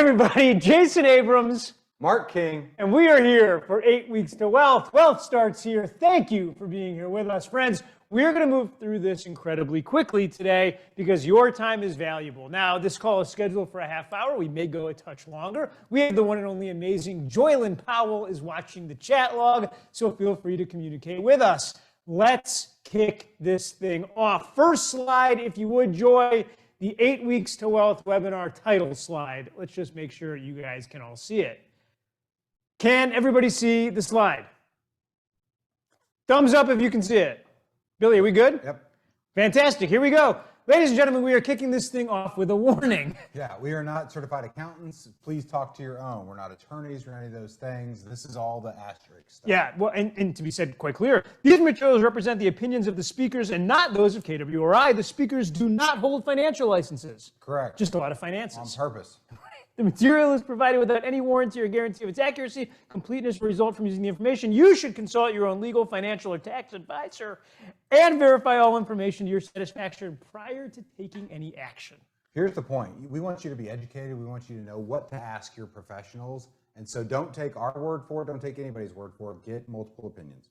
everybody, Jason Abrams, Marc King, and we are here for 8 weeks to wealth. Wealth starts here. Thank you for being here with us, friends. We're going to move through this incredibly quickly today because your time is valuable. Now, this call is scheduled for a half hour. We may go a touch longer. We have the one and only amazing Joylyn Powell is watching the chat log, so feel free to communicate with us. Let's kick this thing off. First slide, if you would, Joy, the 8 weeks to wealth webinar title slide. Let's just make sure you guys can all see it. Can everybody see the slide? Thumbs up if you can see it. Billy, are we good? Yep. Fantastic. Here we go. Ladies and gentlemen, we are kicking this thing off with a warning. Yeah, we are not certified accountants. Please talk to your own. We're not attorneys or any of those things. This is all the asterisk stuff. Yeah, well, and to be said quite clear, these materials represent the opinions of the speakers and not those of KWRI. The speakers do not hold financial licenses. Correct. Just a lot of finances. On purpose. The material is provided without any warranty or guarantee of its accuracy, completeness, or result from using the information. You should consult your own legal, financial, or tax advisor and verify all information to your satisfaction prior to taking any action. Here's the point. We want you to be educated. We want you to know what to ask your professionals. And so don't take our word for it. Don't take anybody's word for it. Get multiple opinions.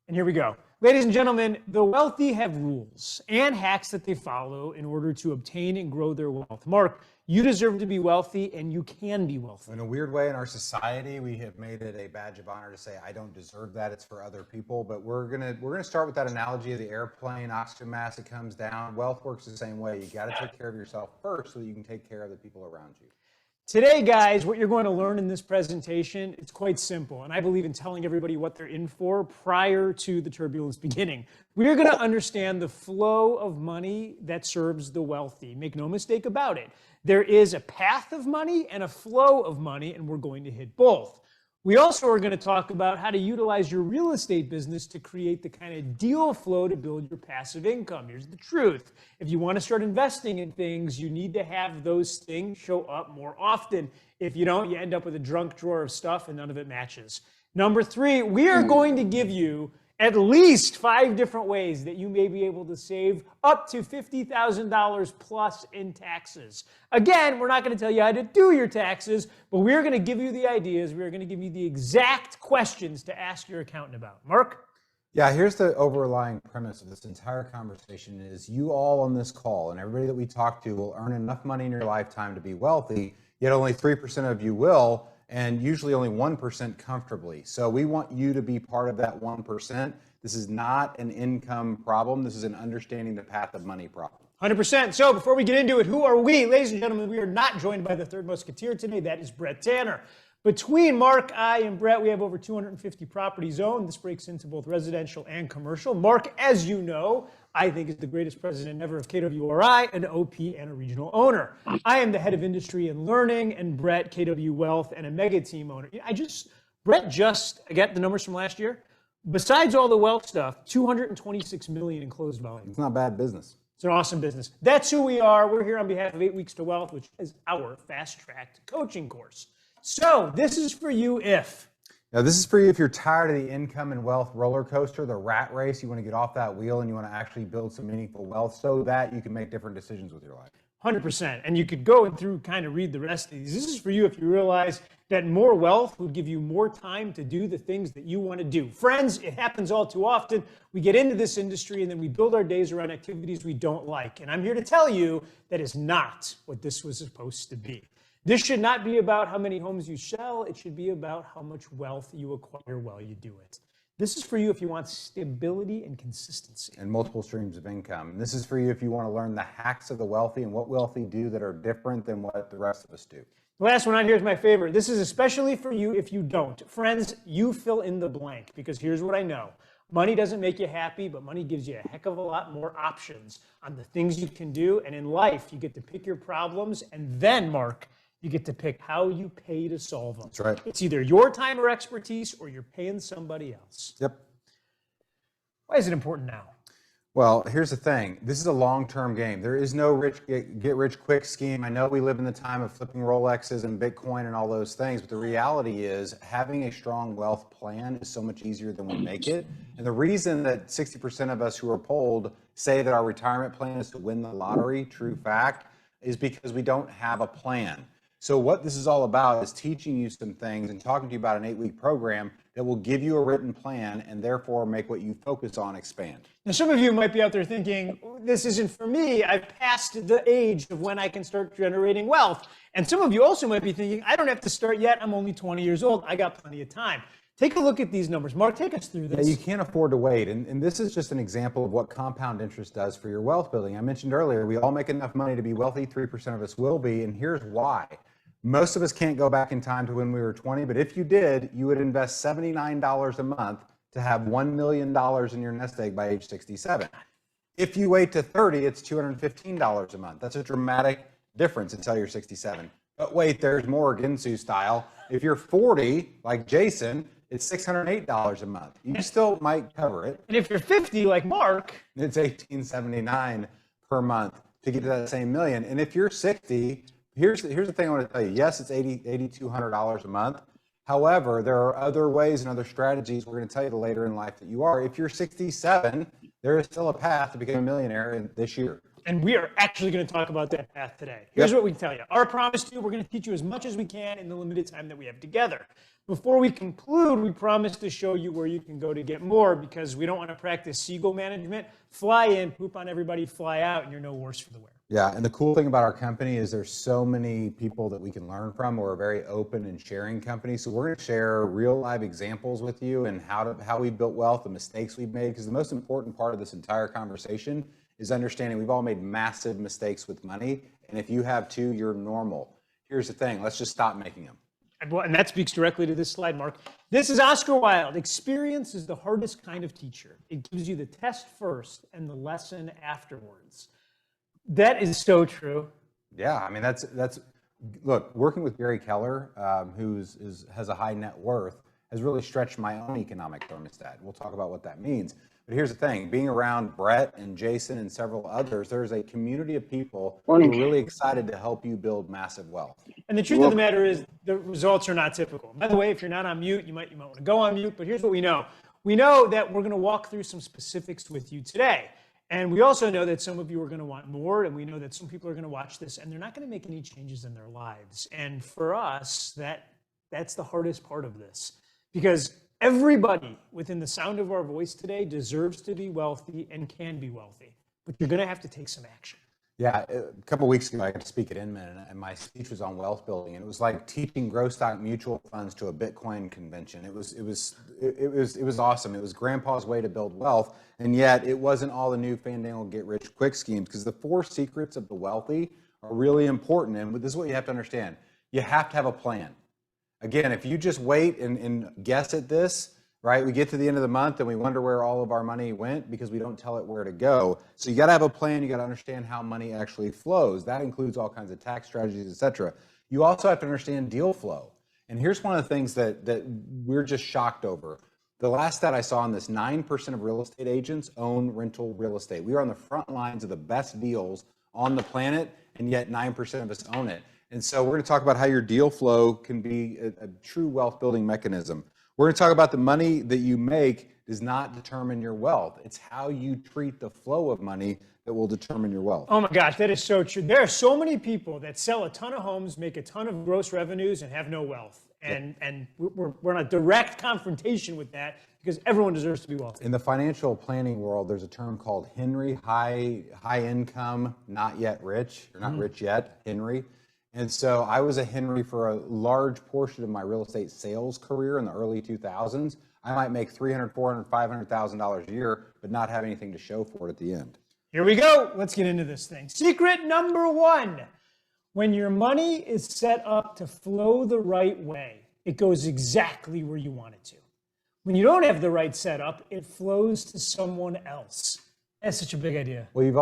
And here we go. Ladies and gentlemen, the wealthy have rules and hacks that they follow in order to obtain and grow their wealth. Marc, you deserve to be wealthy, and you can be wealthy. In a weird way, in our society, we have made it a badge of honor to say, I don't deserve that, it's for other people. But we're gonna start with that analogy of the airplane, oxygen mask, it comes down. Wealth works the same way. You gotta take care of yourself first so that you can take care of the people around you. Today, guys, what you're going to learn in this presentation, it's quite simple, and I believe in telling everybody what they're in for prior to the turbulence beginning. We're going to understand the flow of money that serves the wealthy. Make no mistake about it. There is a path of money and a flow of money, and we're going to hit both. We also are going to talk about how to utilize your real estate business to create the kind of deal flow to build your passive income. Here's the truth. If you want to start investing in things, you need to have those things show up more often. If you don't, you end up with a junk drawer of stuff and none of it matches. Number three, we are going to give you at least 5 different ways that you may be able to save up to $50,000 plus in taxes. Again, we're not going to tell you how to do your taxes, but we're going to give you the ideas. We're going to give you the exact questions to ask your accountant about. Marc? Yeah, here's the overlying premise of this entire conversation is you all on this call and everybody that we talk to will earn enough money in your lifetime to be wealthy, yet only 3% of you will, and usually only 1% comfortably. So we want you to be part of that 1%. This is not an income problem. This is an understanding the path of money problem. 100%. So before we get into it, who are we? Ladies and gentlemen, we are not joined by the third musketeer today. That is Brett Tanner. Between Marc, I, and Brett, we have over 250 properties owned. This breaks into both residential and commercial. Marc, as you know, I think is the greatest president ever of KWRI, an OP, and a regional owner. I am the head of industry and learning, and Brett, KW Wealth, and a mega team owner. Brett just, I got the numbers from last year. Besides all the wealth stuff, 226 million in closed volume. It's not bad business. It's an awesome business. That's who we are. We're here on behalf of 8 Weeks to Wealth, which is our fast-tracked coaching course. So this is for you if. Now, this is for you if you're tired of the income and wealth roller coaster, the rat race. You want to get off that wheel and you want to actually build some meaningful wealth so that you can make different decisions with your life. 100%. And you could go through kind of read the rest of these. This is for you if you realize that more wealth will give you more time to do the things that you want to do. Friends, it happens all too often. We get into this industry and then we build our days around activities we don't like. And I'm here to tell you that is not what this was supposed to be. This should not be about how many homes you sell. It should be about how much wealth you acquire while you do it. This is for you if you want stability and consistency. And multiple streams of income. And this is for you if you want to learn the hacks of the wealthy and what wealthy do that are different than what the rest of us do. The last one on here is my favorite. This is especially for you if you don't. Friends, you fill in the blank because here's what I know. Money doesn't make you happy, but money gives you a heck of a lot more options on the things you can do. And in life, you get to pick your problems. And then, Marc, you get to pick how you pay to solve them. That's right. It's either your time or expertise or you're paying somebody else. Yep. Why is it important now? Well, here's the thing. This is a long-term game. There is no get-rich-quick scheme. I know we live in the time of flipping Rolexes and Bitcoin and all those things, but the reality is having a strong wealth plan is so much easier than we make it. And the reason that 60% of us who are polled say that our retirement plan is to win the lottery, true fact, is because we don't have a plan. So what this is all about is teaching you some things and talking to you about an 8-week program that will give you a written plan and therefore make what you focus on expand. Now, some of you might be out there thinking, this isn't for me. I've passed the age of when I can start generating wealth. And some of you also might be thinking, I don't have to start yet. I'm only 20 years old. I got plenty of time. Take a look at these numbers. Mark, take us through this. Yeah, you can't afford to wait. And this is just an example of what compound interest does for your wealth building. I mentioned earlier, we all make enough money to be wealthy. 3% of us will be. And here's why. Most of us can't go back in time to when we were 20, but if you did, you would invest $79 a month to have $1 million in your nest egg by age 67. If you wait to 30, it's $215 a month. That's a dramatic difference until you're 67. But wait, there's more Ginsu style. If you're 40, like Jason, it's $608 a month. You still might cover it. And if you're 50, like Mark, it's $1,879 per month to get to that same million. And if you're 60, here's the thing I want to tell you. Yes, it's $8,200 a month. However, there are other ways and other strategies we're going to tell you later in life that you are. If you're 67, there is still a path to become a millionaire this year. And we are actually going to talk about that path today. Here's what we can tell you. Our promise to you, we're going to teach you as much as we can in the limited time that we have together. Before we conclude, we promise to show you where you can go to get more, because we don't want to practice seagull management. Fly in, poop on everybody, fly out, and you're no worse for the wear. Yeah, and the cool thing about our company is there's so many people that we can learn from. We're a very open and sharing company. So we're going to share real live examples with you and how we built wealth, the mistakes we've made, because the most important part of this entire conversation is understanding we've all made massive mistakes with money. And if you have too, you're normal. Here's the thing, let's just stop making them. And that speaks directly to this slide, Mark. This is Oscar Wilde. Experience is the hardest kind of teacher. It gives you the test first and the lesson afterwards. That is so true. Yeah, I mean, that's look, working with Gary Keller, who has a high net worth, has really stretched my own economic thermostat. We'll talk about what that means. But here's the thing, being around Brett and Jason and several others, there's a community of people who are really excited to help you build massive wealth. And the truth of the matter is the results are not typical. By the way, if you're not on mute, you might want to go on mute, but here's what we know. We know that we're going to walk through some specifics with you today. And we also know that some of you are going to want more, and we know that some people are going to watch this and they're not going to make any changes in their lives. And for us, that's the hardest part of this, because everybody within the sound of our voice today deserves to be wealthy and can be wealthy, but you're going to have to take some action. Yeah, a couple of weeks ago, I got to speak at Inman, and my speech was on wealth building, and it was like teaching growth stock mutual funds to a Bitcoin convention. It was awesome. It was Grandpa's way to build wealth, and yet it wasn't all the new fandangled get-rich-quick schemes, because the 4 secrets of the wealthy are really important, and this is what you have to understand. You have to have a plan. Again, if you just wait and guess at this, right? We get to the end of the month and we wonder where all of our money went because we don't tell it where to go. So you got to have a plan. You got to understand how money actually flows. That includes all kinds of tax strategies, et cetera. You also have to understand deal flow. And here's one of the things that we're just shocked over. The last stat I saw on this, 9% of real estate agents own rental real estate. We are on the front lines of the best deals on the planet, and yet 9% of us own it. And so we're going to talk about how your deal flow can be a true wealth building mechanism. We're going to talk about the money that you make does not determine your wealth. It's how you treat the flow of money that will determine your wealth. Oh my gosh, that is so true. There are so many people that sell a ton of homes, make a ton of gross revenues, and have no wealth. And we're in a direct confrontation with that because everyone deserves to be wealthy. In the financial planning world, there's a term called Henry, high income, not yet rich, or not rich yet, Henry. And so I was a Henry for a large portion of my real estate sales career in the early 2000s. I might make $300,000, $400,000, $500,000 a year, but not have anything to show for it at the end. Here we go. Let's get into this thing. Secret number 1. When your money is set up to flow the right way, it goes exactly where you want it to. When you don't have the right setup, it flows to someone else. That's such a big idea. Well, you've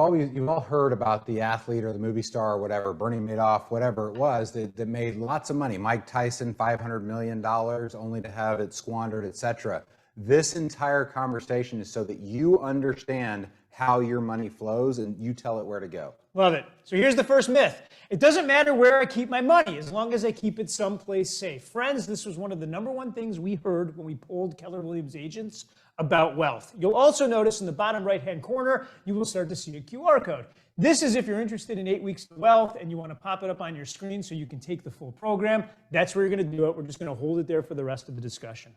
all heard about the athlete or the movie star or whatever, Bernie Madoff, whatever it was, that made lots of money. Mike Tyson, $500 million, only to have it squandered, etc. This entire conversation is so that you understand how your money flows and you tell it where to go. Love it. So here's the first myth. It doesn't matter where I keep my money as long as I keep it someplace safe. Friends, this was one of the number 1 things we heard when we polled Keller Williams agents about wealth. You'll also notice in the bottom right-hand corner, you will start to see a QR code. This is if you're interested in 8 Weeks to Wealth and you want to pop it up on your screen so you can take the full program. That's where you're going to do it. We're just going to hold it there for the rest of the discussion.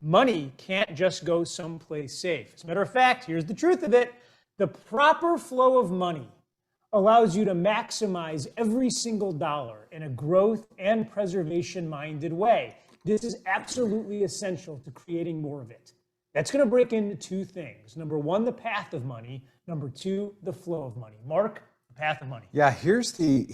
Money can't just go someplace safe. As a matter of fact, here's the truth of it. The proper flow of money allows you to maximize every single dollar in a growth and preservation-minded way. This is absolutely essential to creating more of it. That's going to break into two things. Number one, the path of money. Number two, the flow of money. Marc, the path of money. Yeah, here's the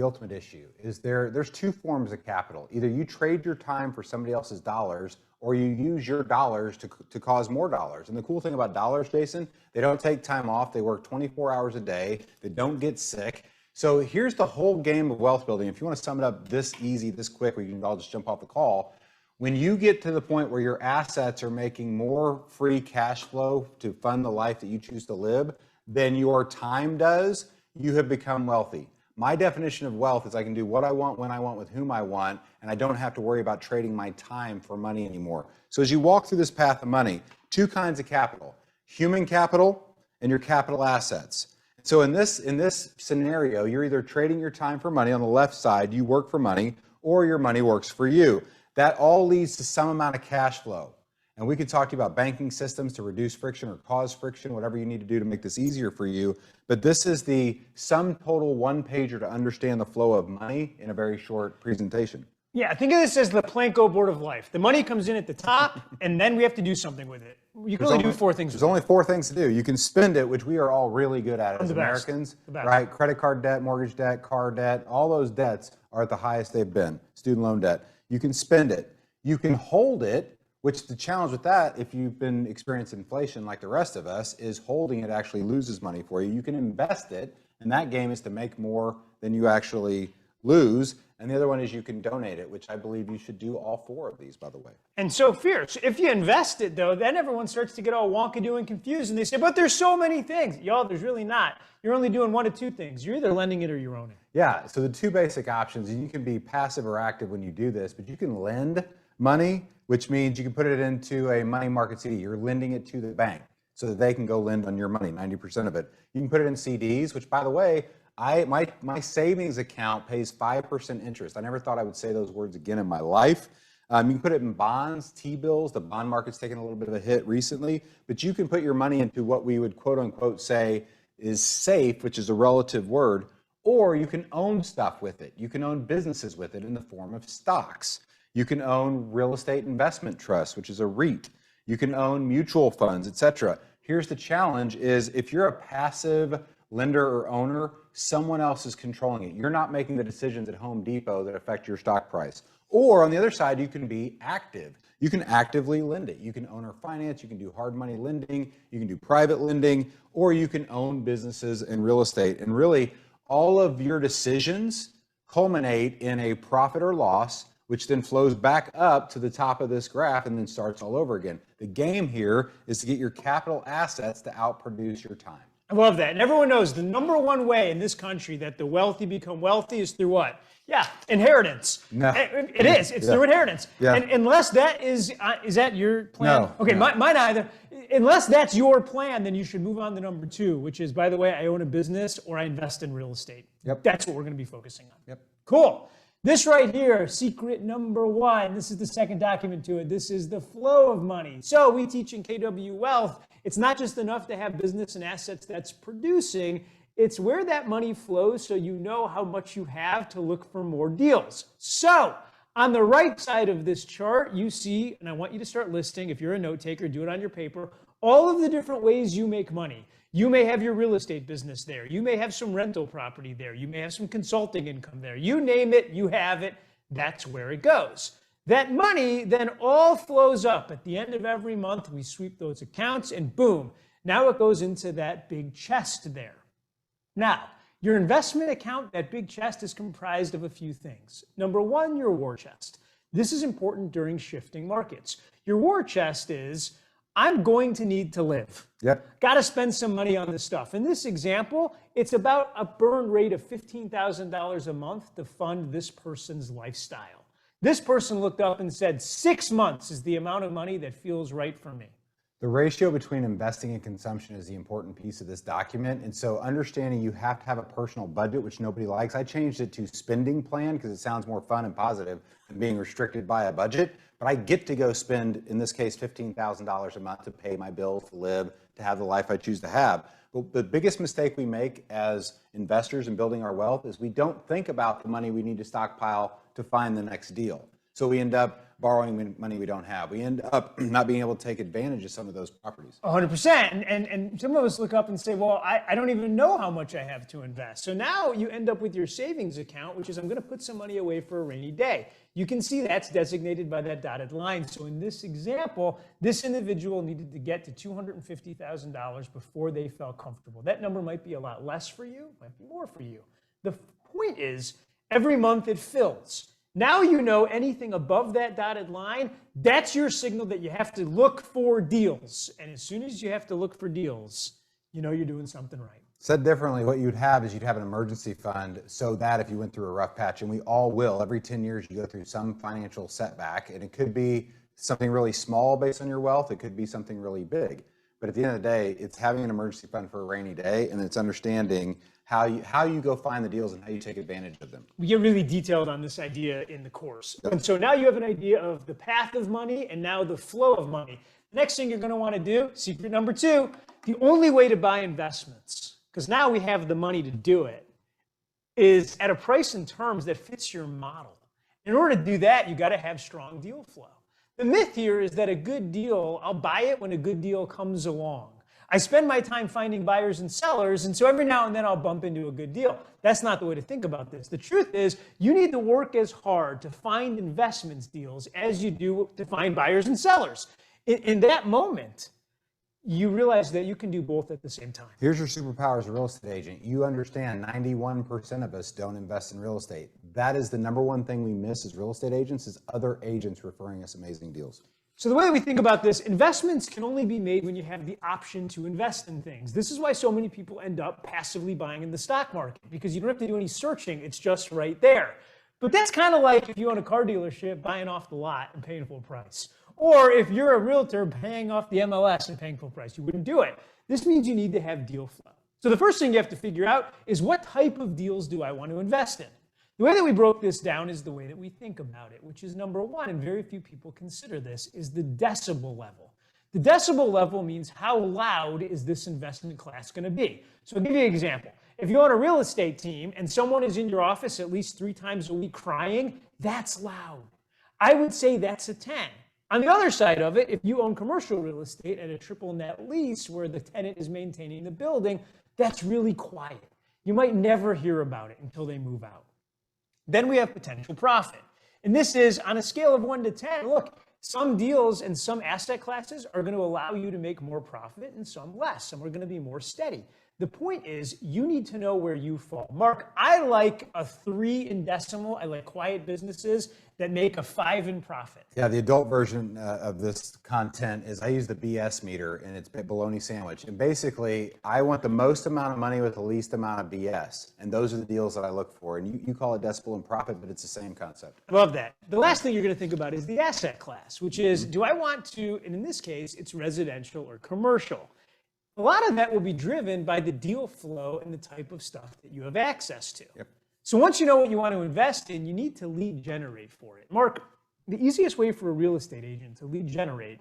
ultimate issue. There's two forms of capital. Either you trade your time for somebody else's dollars, or you use your dollars to cause more dollars. And the cool thing about dollars, Jason, they don't take time off. They work 24 hours a day. They don't get sick. So here's the whole game of wealth building. If you want to sum it up this easy, this quick, we can all just jump off the call. When you get to the point where your assets are making more free cash flow to fund the life that you choose to live than your time does, you have become wealthy. My definition of wealth is I can do what I want, when I want, with whom I want, and I don't have to worry about trading my time for money anymore. So as you walk through this path of money, two kinds of capital: human capital and your capital assets. So in this scenario, you're either trading your time for money. On the left side, you work for money, or your money works for you. That all leads to some amount of cash flow. And we could talk to you about banking systems to reduce friction or cause friction, whatever you need to do to make this easier for you. But this is the sum total one-pager to understand the flow of money in a very short presentation. Yeah, think of this as the Planko board of life. The money comes in at the top, and then we have to do something with it. You can only do four things. There's only four things to do. You can spend it, which we are all really good at as Americans, right? Credit card debt, mortgage debt, car debt, all those debts are at the highest they've been. Student loan debt. You can spend it. You can hold it, which the challenge with that, if you've been experiencing inflation like the rest of us, is holding it actually loses money for you. You can invest it, and that game is to make more than you actually lose. And the other one is you can donate it, which I believe you should do all four of these, by the way. And so fierce. If you invest it, though, then everyone starts to get all wonky-do and confused, and they say, but there's so many things. Y'all, there's really not. You're only doing one of two things. You're either lending it or you're owning it. Yeah, so the two basic options, and you can be passive or active when you do this, but you can lend money, which means you can put it into a money market CD. You're lending it to the bank so that they can go lend on your money, 90% of it. You can put it in CDs, which, by the way, my savings account pays 5% interest. I never thought I would say those words again in my life. You can put it in bonds, T-bills. The bond market's taken a little bit of a hit recently, but you can put your money into what we would quote unquote say is safe, which is a relative word, or you can own stuff with it. You can own businesses with it in the form of stocks. You can own real estate investment trusts, which is a REIT. You can own mutual funds, etc. Here's the challenge is if you're a passive lender or owner, someone else is controlling it. You're not making the decisions at Home Depot that affect your stock price. Or on the other side, you can be active. You can actively lend it. You can owner finance, you can do hard money lending, you can do private lending, or you can own businesses and real estate. And really, all of your decisions culminate in a profit or loss, which then flows back up to the top of this graph and then starts all over again. The game here is to get your capital assets to outproduce your time. I love that. And everyone knows the number one way in this country that the wealthy become wealthy is through what? Yeah, inheritance. No. It is. It's through inheritance. Yeah. And unless that is that your plan? No. Okay, no. Mine either. Unless that's your plan, then you should move on to number two, which is, by the way, I own a business or I invest in real estate. Yep. That's what we're going to be focusing on. Yep. Cool. This right here, secret number one, this is the second document to it. This is the flow of money. So we teach in KW Wealth, it's not just enough to have business and assets that's producing, it's where that money flows so you know how much you have to look for more deals. So on the right side of this chart, you see, and I want you to start listing, if you're a note taker, do it on your paper, all of the different ways you make money. You may have your real estate business there. You may have some rental property there. You may have some consulting income there. You name it, you have it. That's where it goes. That money then all flows up. At the end of every month, we sweep those accounts and boom, now it goes into that big chest there. Now, your investment account, that big chest, is comprised of a few things. Number one, your war chest. This is important during shifting markets. Your war chest is, I'm going to need to live. Yep. Got to spend some money on this stuff. In this example, it's about a burn rate of $15,000 a month to fund this person's lifestyle. This person looked up and said, 6 months is the amount of money that feels right for me. The ratio between investing and consumption is the important piece of this document. And so understanding you have to have a personal budget, which nobody likes. I changed it to spending plan because it sounds more fun and positive than being restricted by a budget. But I get to go spend, in this case, $15,000 a month to pay my bills, to live, to have the life I choose to have. But the biggest mistake we make as investors in building our wealth is we don't think about the money we need to stockpile to find the next deal. So we end up borrowing money we don't have. We end up not being able to take advantage of some of those properties. 100%. And some of us look up and say, well, I don't even know how much I have to invest. So now you end up with your savings account, which is I'm going to put some money away for a rainy day. You can see that's designated by that dotted line. So in this example, this individual needed to get to $250,000 before they felt comfortable. That number might be a lot less for you, might be more for you. The point is, every month it fills. Now you know anything above that dotted line, that's your signal that you have to look for deals. And as soon as you have to look for deals, you know you're doing something right. Said differently, what you'd have is you'd have an emergency fund so that if you went through a rough patch, and we all will, every 10 years you go through some financial setback, and it could be something really small based on your wealth, it could be something really big. But at the end of the day, it's having an emergency fund for a rainy day, and it's understanding how you go find the deals and how you take advantage of them. We get really detailed on this idea in the course. Yep. And so now you have an idea of the path of money and now the flow of money. The next thing you're going to want to do, secret number 2, the only way to buy investments, because now we have the money to do it, is at a price and terms that fits your model. In order to do that, you got to have strong deal flow. The myth here is that a good deal, I'll buy it when a good deal comes along. I spend my time finding buyers and sellers, and so every now and then I'll bump into a good deal. That's not the way to think about this. The truth is, you need to work as hard to find investments deals as you do to find buyers and sellers. In that moment, you realize that you can do both at the same time. Here's your superpower as a real estate agent. You understand 91% of us don't invest in real estate. That is the number one thing we miss as real estate agents, is other agents referring us amazing deals. So the way that we think about this, investments can only be made when you have the option to invest in things. This is why so many people end up passively buying in the stock market, because you don't have to do any searching. It's just right there. But that's kind of like if you own a car dealership, buying off the lot and paying full price. Or if you're a realtor paying off the MLS and paying full price, you wouldn't do it. This means you need to have deal flow. So the first thing you have to figure out is, what type of deals do I want to invest in? The way that we broke this down is the way that we think about it, which is number 1, and very few people consider this, is the decibel level. The decibel level means how loud is this investment class going to be. So I'll give you an example. If you own a real estate team and someone is in your office at least 3 times a week crying, that's loud. I would say that's a 10. On the other side of it, if you own commercial real estate at a triple net lease where the tenant is maintaining the building, that's really quiet. You might never hear about it until they move out. Then we have potential profit. And this is on a scale of 1 to 10. Look, some deals and some asset classes are going to allow you to make more profit and some less. Some are going to be more steady. The point is, you need to know where you fall. Mark, I like a 3 in decimal. I like quiet businesses that make a 5 in profit. Yeah, the adult version of this content is I use the BS meter, and it's bologna sandwich. And basically, I want the most amount of money with the least amount of BS. And those are the deals that I look for. And you call it decibel in profit, but it's the same concept. Love that. The last thing you're going to think about is the asset class, which is, do I want to, and in this case, it's residential or commercial. A lot of that will be driven by the deal flow and the type of stuff that you have access to. Yep. So once you know what you want to invest in, you need to lead generate for it. Mark, the easiest way for a real estate agent to lead generate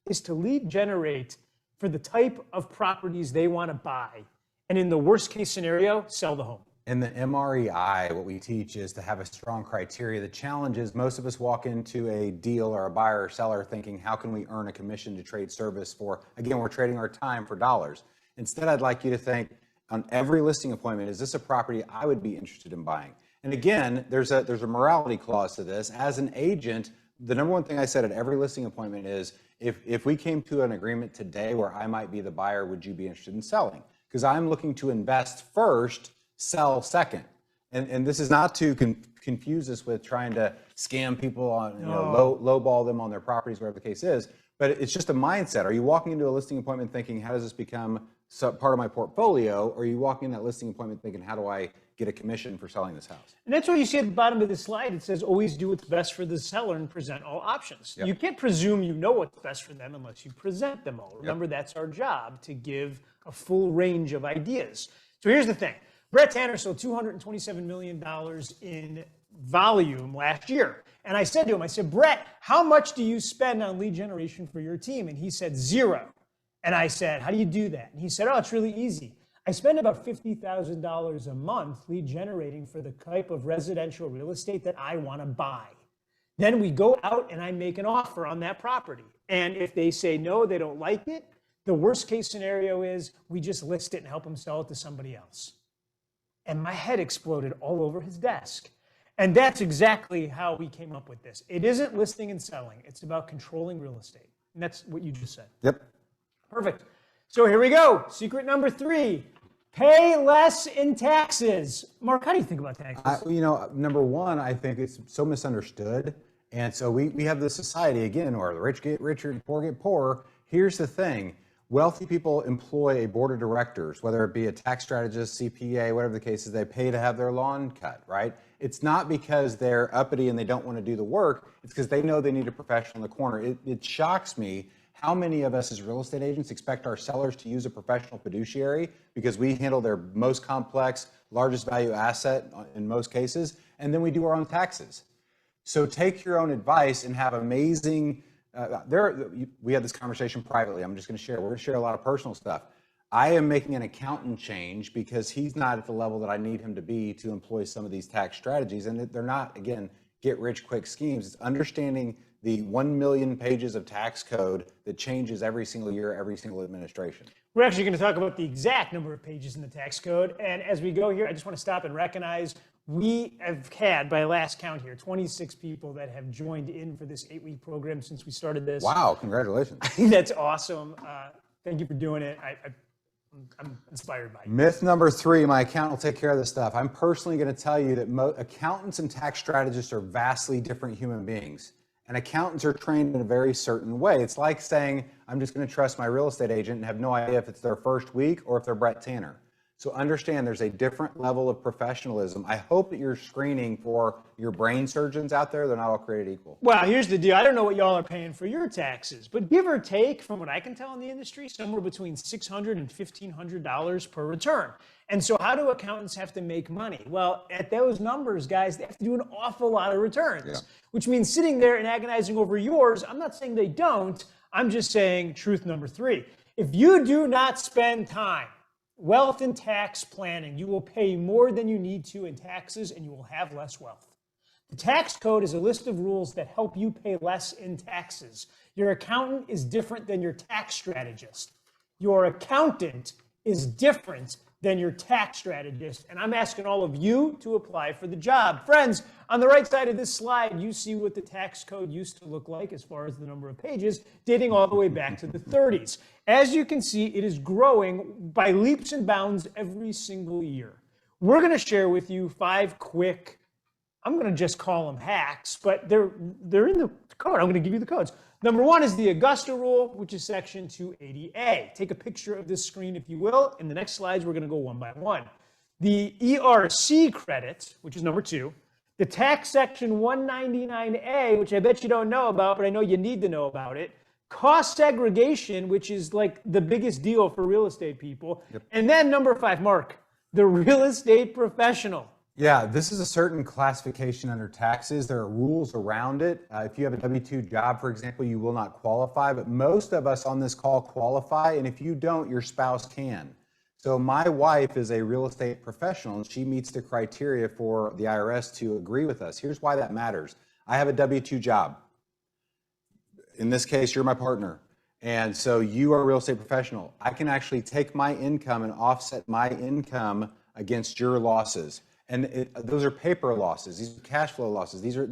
is to lead generate for the type of properties they want to buy. And in the worst case scenario, sell the home. In the MREI, what we teach is to have a strong criteria. The challenge is most of us walk into a deal or a buyer or seller thinking, how can we earn a commission to trade service for? Again, we're trading our time for dollars. Instead, I'd like you to think, on every listing appointment, is this a property I would be interested in buying? And again, there's a morality clause to this. As an agent, the number one thing I said at every listing appointment is, if we came to an agreement today where I might be the buyer, would you be interested in selling? Because I'm looking to invest first, sell second. And this is not to confuse us with trying to scam people on, lowball them on their properties, whatever the case is. But it's just a mindset. Are you walking into a listing appointment thinking, how does this become part of my portfolio? Or are you walking in that listing appointment thinking, how do I get a commission for selling this house. And that's why you see at the bottom of this slide, it says always do what's best for the seller and present all options. Yep. You can't presume you know what's best for them unless you present them all. Remember, that's our job, to give a full range of ideas. So here's the thing. Brett Tanner sold $227 million in volume last year. And I said to him, I said, Brett, how much do you spend on lead generation for your team? And he said, 0. And I said, how do you do that? And he said, oh, it's really easy. I spend about $50,000 a month lead generating for the type of residential real estate that I want to buy. Then we go out and I make an offer on that property. And if they say no, they don't like it, the worst case scenario is we just list it and help them sell it to somebody else. And my head exploded all over his desk. And that's exactly how we came up with this. It isn't listing and selling. It's about controlling real estate. And that's what you just said. Yep. Perfect. So here we go. Secret number 3, pay less in taxes. Mark, how do you think about taxes? Number one, I think it's so misunderstood. And so we have this society, again, where the rich get richer and poor get poorer. Here's the thing. Wealthy people employ a board of directors, whether it be a tax strategist, CPA, whatever the case is, they pay to have their lawn cut, right? It's not because they're uppity and they don't want to do the work. It's because they know they need a professional in the corner. It shocks me how many of us as real estate agents expect our sellers to use a professional fiduciary because we handle their most complex, largest value asset in most cases, and then we do our own taxes. So take your own advice and have amazing, we had this conversation privately. I'm just going to share. We're going to share a lot of personal stuff. I am making an accountant change because he's not at the level that I need him to be to employ some of these tax strategies. And they're not, again, get rich quick schemes. It's understanding the 1 million pages of tax code that changes every single year, every single administration. We're actually going to talk about the exact number of pages in the tax code. And as we go here, I just want to stop and recognize we have had, by last count here, 26 people that have joined in for this 8-week program since we started this. Wow, congratulations. I think that's awesome. Thank you for doing it. I'm inspired by it. Myth number 3, my accountant will take care of this stuff. I'm personally going to tell you that accountants and tax strategists are vastly different human beings. And accountants are trained in a very certain way. It's like saying, I'm just going to trust my real estate agent and have no idea if it's their first week or if they're Brett Tanner. So understand there's a different level of professionalism. I hope that you're screening for your brain surgeons out there. They're not all created equal. Well, here's the deal. I don't know what y'all are paying for your taxes, but give or take, from what I can tell in the industry, somewhere between $600 and $1,500 per return. And so how do accountants have to make money? Well, at those numbers, guys, they have to do an awful lot of returns, which means sitting there and agonizing over yours. I'm not saying they don't. I'm just saying truth number 3. If you do not spend time, wealth and tax planning, you will pay more than you need to in taxes and you will have less wealth. The tax code is a list of rules that help you pay less in taxes. Your accountant is different than your tax strategist. Your accountant is different than your tax strategist. And I'm asking all of you to apply for the job. Friends, on the right side of this slide, you see what the tax code used to look like as far as the number of pages, dating all the way back to the 30s. As you can see, it is growing by leaps and bounds every single year. We're going to share with you 5 quick, I'm going to just call them hacks, but they're in the code. I'm going to give you the codes. Number 1 is the Augusta rule, which is section 280A. Take a picture of this screen, if you will. In the next slides, we're going to go one by one. The ERC credit, which is number 2. The tax section 199A, which I bet you don't know about, but I know you need to know about it. Cost segregation, which is like the biggest deal for real estate people. Yep. And then number 5, Mark, the real estate professional. Yeah, this is a certain classification under taxes. There are rules around it. If you have a W-2 job, for example, you will not qualify, but most of us on this call qualify, and if you don't, your spouse can. So my wife is a real estate professional, and she meets the criteria for the IRS to agree with us. Here's why that matters. I have a W-2 job. In this case, you're my partner, and so you are a real estate professional. I can actually take my income and offset my income against your losses. And those are paper losses. These are cash flow losses. These are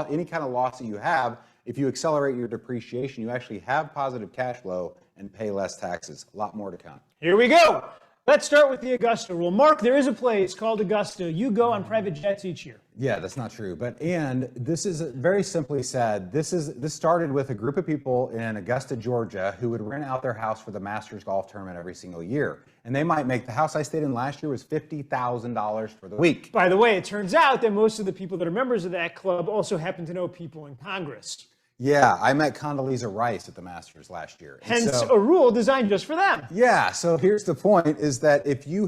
any kind of loss that you have. If you accelerate your depreciation, you actually have positive cash flow and pay less taxes. A lot more to come. Here we go. Let's start with the Augusta rule. Marc, there is a place called Augusta. You go on private jets each year. Yeah, that's not true. And this is very simply said, this started with a group of people in Augusta, Georgia, who would rent out their house for the Masters golf tournament every single year. And they might make, the house I stayed in last year was $50,000 for the week. By the way, it turns out that most of the people that are members of that club also happen to know people in Congress. Yeah, I met Condoleezza Rice at the Masters last year. Hence a rule designed just for them. Yeah, so here's the point is that if you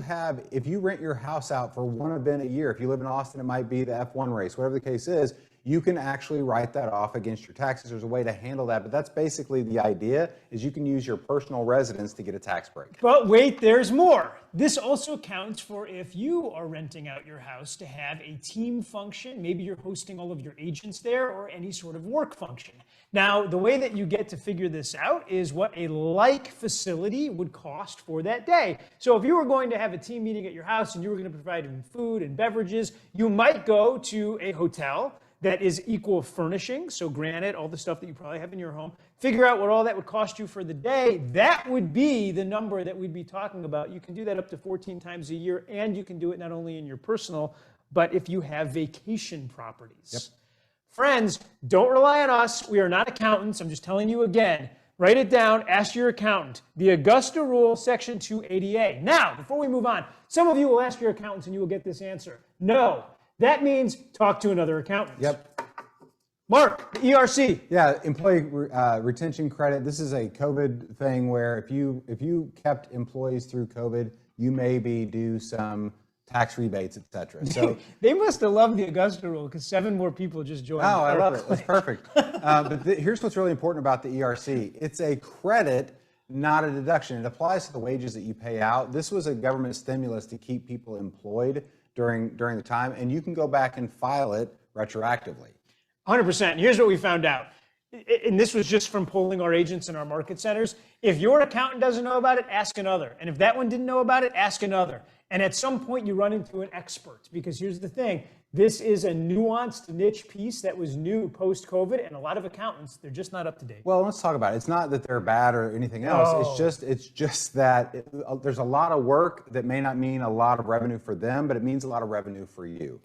rent your house out for one event a year, if you live in Austin, it might be the F1 race, whatever the case is, you can actually write that off against your taxes. There's a way to handle that, but that's basically the idea, is you can use your personal residence to get a tax break. But wait, there's more. This also counts for if you are renting out your house to have a team function. Maybe you're hosting all of your agents there or any sort of work function. Now, the way that you get to figure this out is what a like facility would cost for that day. So if you were going to have a team meeting at your house and you were going to provide food and beverages, you might go to a hotel that is equal furnishing, so granted, all the stuff that you probably have in your home, figure out what all that would cost you for the day. That would be the number that we'd be talking about. You can do that up to 14 times a year, and you can do it not only in your personal, but if you have vacation properties. Yep. Friends, don't rely on us. We are not accountants. I'm just telling you again. Write it down. Ask your accountant. The Augusta Rule, Section 280A. Now, before we move on, some of you will ask your accountants and you will get this answer. No. That means talk to another accountant. Yep. Marc, the ERC. Yeah, employee retention credit. This is a COVID thing where if you kept employees through COVID, you maybe do some tax rebates, etc. So they must have loved the Augusta Rule because 7 more people just joined. Oh, I love it. That's perfect. But here's what's really important about the ERC. It's a credit, not a deduction. It applies to the wages that you pay out. This was a government stimulus to keep people employed during the time, and you can go back and file it retroactively. 100%. And here's what we found out. And this was just from polling our agents in our market centers. If your accountant doesn't know about it, ask another. And if that one didn't know about it, ask another. And at some point, you run into an expert. Because here's the thing. This is a nuanced niche piece that was new post-COVID, and a lot of accountants, they're just not up to date. Well, let's talk about it. It's not that they're bad or anything else. No. It's just that there's a lot of work that may not mean a lot of revenue for them, but it means a lot of revenue for you.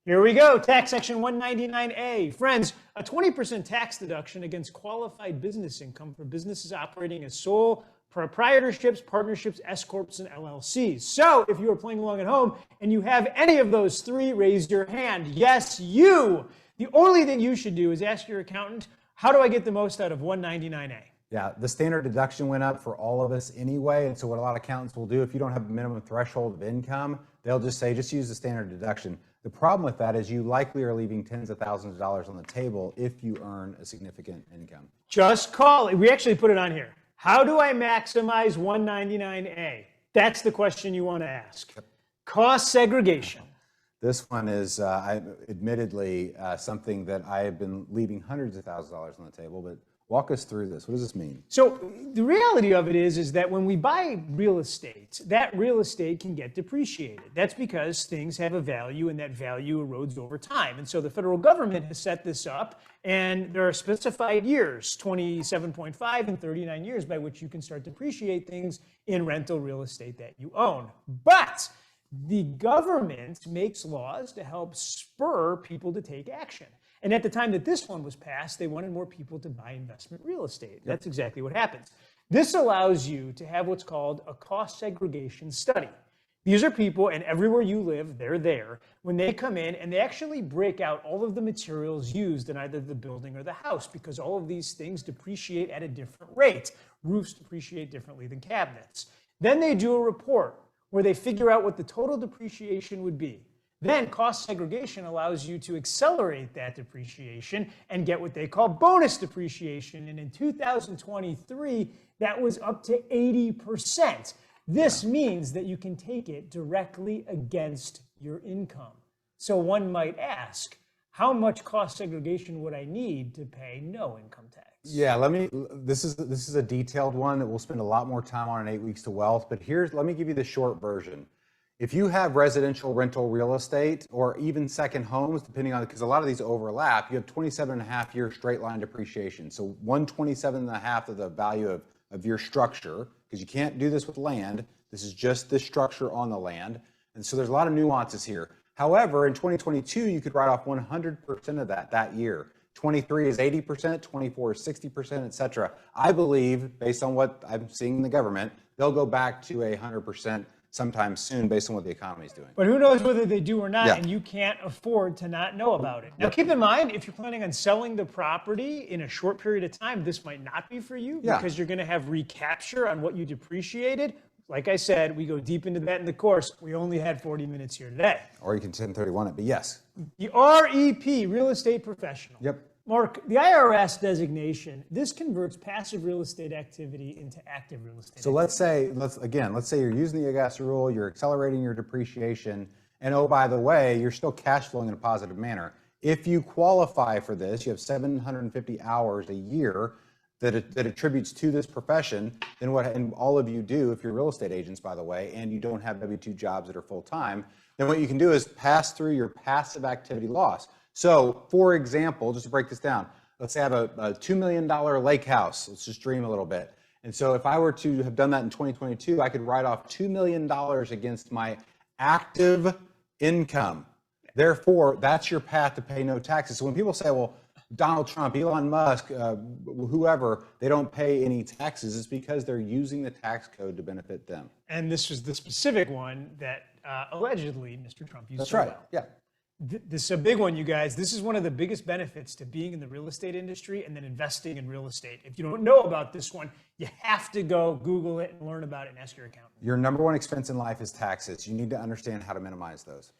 Here we go, tax section 199A. Friends, a 20% tax deduction against qualified business income for businesses operating as sole proprietorships, partnerships, S-corps, and LLCs. So if you are playing along at home and you have any of those 3, raise your hand. Yes, you. The only thing you should do is ask your accountant, how do I get the most out of 199A? Yeah, the standard deduction went up for all of us anyway. And so what a lot of accountants will do, if you don't have a minimum threshold of income, they'll just say, just use the standard deduction. The problem with that is you likely are leaving tens of thousands of dollars on the table if you earn a significant income. Just call it. We actually put it on here. How do I maximize 199A? That's the question you want to ask. Cost segregation. This one is admittedly something that I have been leaving hundreds of thousands of dollars on the table, but walk us through this. What does this mean? So the reality of it is that when we buy real estate, that real estate can get depreciated. That's because things have a value and that value erodes over time. And so the federal government has set this up, and there are specified years, 27.5 and 39 years by which you can start to depreciate things in rental real estate that you own. But the government makes laws to help spur people to take action. And at the time that this one was passed, they wanted more people to buy investment real estate. That's exactly what happens. This allows you to have what's called a cost segregation study. These are people, and everywhere you live, they're there, when they come in and they actually break out all of the materials used in either the building or the house, because all of these things depreciate at a different rate. Roofs depreciate differently than cabinets. Then they do a report where they figure out what the total depreciation would be. Then cost segregation allows you to accelerate that depreciation and get what they call bonus depreciation. And in 2023, that was up to 80%. This means that you can take it directly against your income. So one might ask, how much cost segregation would I need to pay no income tax? Yeah, this is a detailed one that we'll spend a lot more time on in 8 Weeks to Wealth, but let me give you the short version. If you have residential rental real estate or even second homes, depending on, because a lot of these overlap, you have 27.5 year straight line depreciation. So 127.5 of the value of your structure, because you can't do this with land. This is just the structure on the land. And so there's a lot of nuances here. However, in 2022, you could write off 100% of that year. 23 is 80%, 24 is 60%, et cetera. I believe, based on what I'm seeing in the government, they'll go back to 100% sometime soon based on what the economy is doing. But who knows whether they do or not, Yeah. and you can't afford to not know about it. Now, keep in mind, if you're planning on selling the property in a short period of time, this might not be for you because you're going to have recapture on what you depreciated. Like I said, we go deep into that in the course. We only had 40 minutes here today. Or you can 1031 it, but yes. The REP, real estate professional. Yep. Mark, the IRS designation, this converts passive real estate activity into active real estate So let's say you're using the Augusta rule, you're accelerating your depreciation, and oh, by the way, you're still cash flowing in a positive manner. If you qualify for this, you have 750 hours a year that attributes to this profession, then and all of you do, if you're real estate agents, by the way, and you don't have W-2 jobs that are full-time, then what you can do is pass through your passive activity loss. So, for example, just to break this down, let's say I have a $2 million lake house. Let's just dream a little bit. And so if I were to have done that in 2022, I could write off $2 million against my active income. Therefore, that's your path to pay no taxes. So when people say, well, Donald Trump, Elon Musk, whoever, they don't pay any taxes, it's because they're using the tax code to benefit them. And this was the specific one that allegedly Mr. Trump used. That's so right, well. yeah. This is a big one, you guys. This is one of the biggest benefits to being in the real estate industry and then investing in real estate. If you don't know about this one, you have to go Google it and learn about it and ask your accountant. Your number one expense in life is taxes. You need to understand how to minimize those.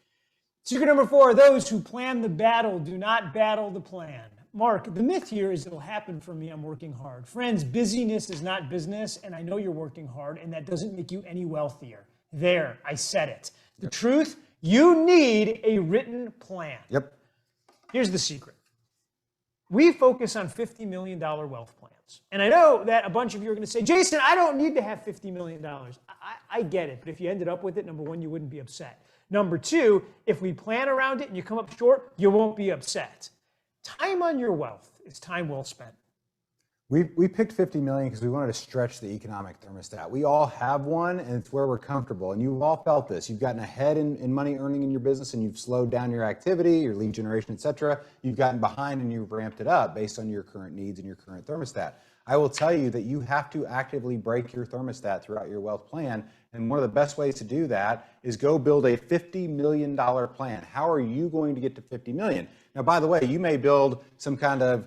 Secret number 4, those who plan the battle do not battle the plan. Mark, the myth here is it'll happen for me, I'm working hard. Friends, busyness is not business, and I know you're working hard, and that doesn't make you any wealthier. There, I said it. The truth, you need a written plan. Yep. Here's the secret. We focus on $50 million wealth plans. And I know that a bunch of you are going to say, Jason, I don't need to have $50 million. I get it, but if you ended up with it, number one, you wouldn't be upset. Number two, if we plan around it and you come up short, you won't be upset. Time on your wealth is time well spent. We picked 50 million because we wanted to stretch the economic thermostat. We all have one, and it's where we're comfortable. And you've all felt this. You've gotten ahead in money earning in your business, and you've slowed down your activity, your lead generation, et cetera. You've gotten behind, and you've ramped it up based on your current needs and your current thermostat. I will tell you that you have to actively break your thermostat throughout your wealth plan. And one of the best ways to do that is go build a $50 million plan. How are you going to get to 50 million? Now, by the way, you may build some kind of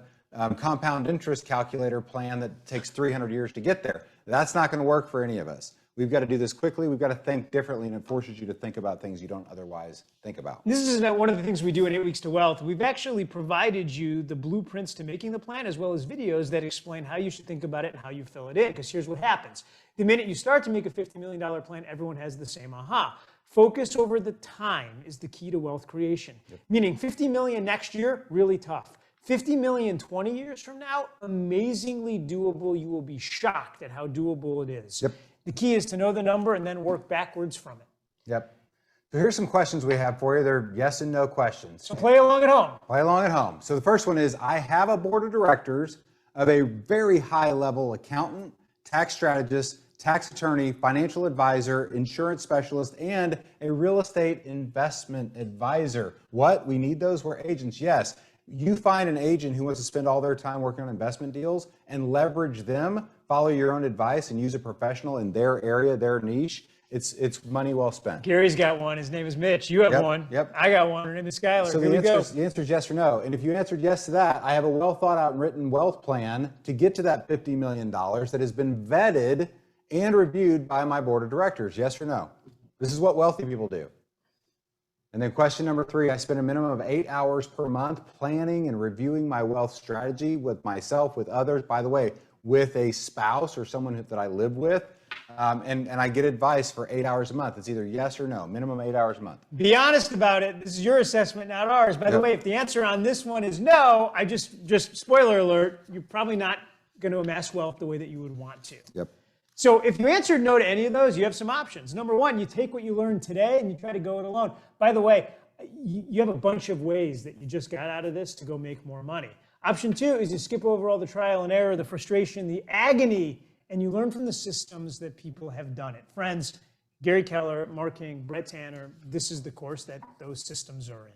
compound interest calculator plan that takes 300 years to get there. That's not going to work for any of us. We've got to do this quickly. We've got to think differently, and it forces you to think about things you don't otherwise think about. This is one of the things we do in 8 Weeks to Wealth. We've actually provided you the blueprints to making the plan, as well as videos that explain how you should think about it and how you fill it in. Because here's what happens. The minute you start to make a $50 million plan, everyone has the same aha. Focus over the time is the key to wealth creation. Yep. Meaning 50 million next year, really tough. 50 million 20 years from now, amazingly doable. You will be shocked at how doable it is. Yep. The key is to know the number and then work backwards from it. Yep. So here's some questions we have for you. They're yes and no questions. So play along at home. Play along at home. So the first one is, I have a board of directors of a very high level accountant, tax strategist, tax attorney, financial advisor, insurance specialist, and a real estate investment advisor. What? We need those? We're agents. Yes. You find an agent who wants to spend all their time working on investment deals and leverage them, follow your own advice, and use a professional in their area, their niche. It's money well spent. Gary's got one. His name is Mitch. You have one. Yep. I got one. Her name is Skylar. So the answer is yes or no. And if you answered yes to that, I have a well thought out and written wealth plan to get to that $50 million that has been vetted and reviewed by my board of directors. Yes or no? This is what wealthy people do. And then question number 3, I spend a minimum of 8 hours per month planning and reviewing my wealth strategy with myself, with others, by the way, with a spouse or someone that I live with. And I get advice for 8 hours a month. It's either yes or no, minimum 8 hours a month. Be honest about it. This is your assessment, not ours. By the way, if the answer on this one is no, I just spoiler alert, you're probably not going to amass wealth the way that you would want to. Yep. So if you answered no to any of those, you have some options. Number one, you take what you learned today and you try to go it alone. By the way, you have a bunch of ways that you just got out of this to go make more money. Option 2 is you skip over all the trial and error, the frustration, the agony, and you learn from the systems that people have done it. Friends, Gary Keller, Marc King, Brett Tanner, this is the course that those systems are in.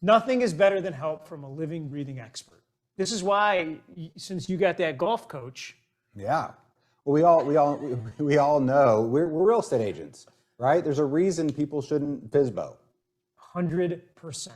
Nothing is better than help from a living, breathing expert. This is why, since you got that golf coach. Yeah. Well, we all know we're real estate agents, right? There's a reason people shouldn't FSBO. 100%.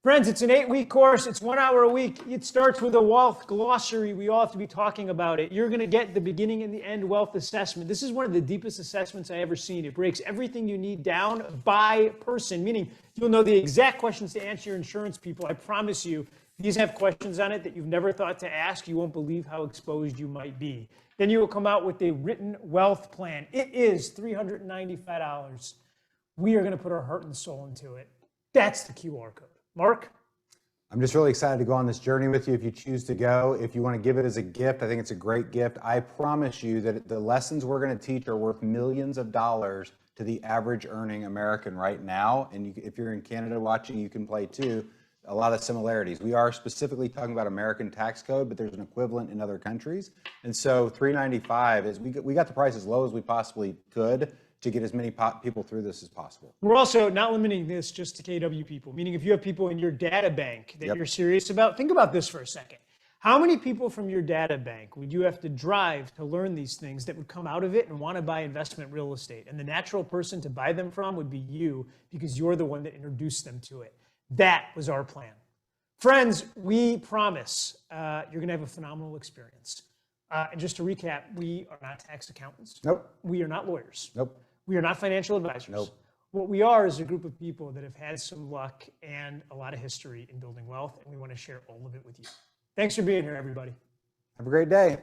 Friends, it's an 8-week course. It's 1 hour a week. It starts with a wealth glossary. We all have to be talking about it. You're going to get the beginning and the end wealth assessment. This is one of the deepest assessments I ever seen. It breaks everything you need down by person, meaning you'll know the exact questions to answer your insurance people. I promise you, these have questions on it that you've never thought to ask. You won't believe how exposed you might be. Then you will come out with a written wealth plan. It is $395. We are going to put our heart and soul into it. That's the QR code. Marc? I'm just really excited to go on this journey with you if you choose to go. If you want to give it as a gift, I think it's a great gift. I promise you that the lessons we're going to teach are worth millions of dollars to the average earning American right now. And if you're in Canada watching, you can play too. A lot of similarities. We are specifically talking about American tax code, but there's an equivalent in other countries. And so $395 is, we got the price as low as we possibly could to get as many people through this as possible. We're also not limiting this just to KW people, meaning if you have people in your data bank that you're serious about, think about this for a second. How many people from your data bank would you have to drive to learn these things that would come out of it and want to buy investment real estate? And the natural person to buy them from would be you, because you're the one that introduced them to it. That was our plan. Friends, we promise you're going to have a phenomenal experience. And just to recap, we are not tax accountants. Nope. We are not lawyers. Nope. We are not financial advisors. Nope. What we are is a group of people that have had some luck and a lot of history in building wealth, and we want to share all of it with you. Thanks for being here, everybody. Have a great day.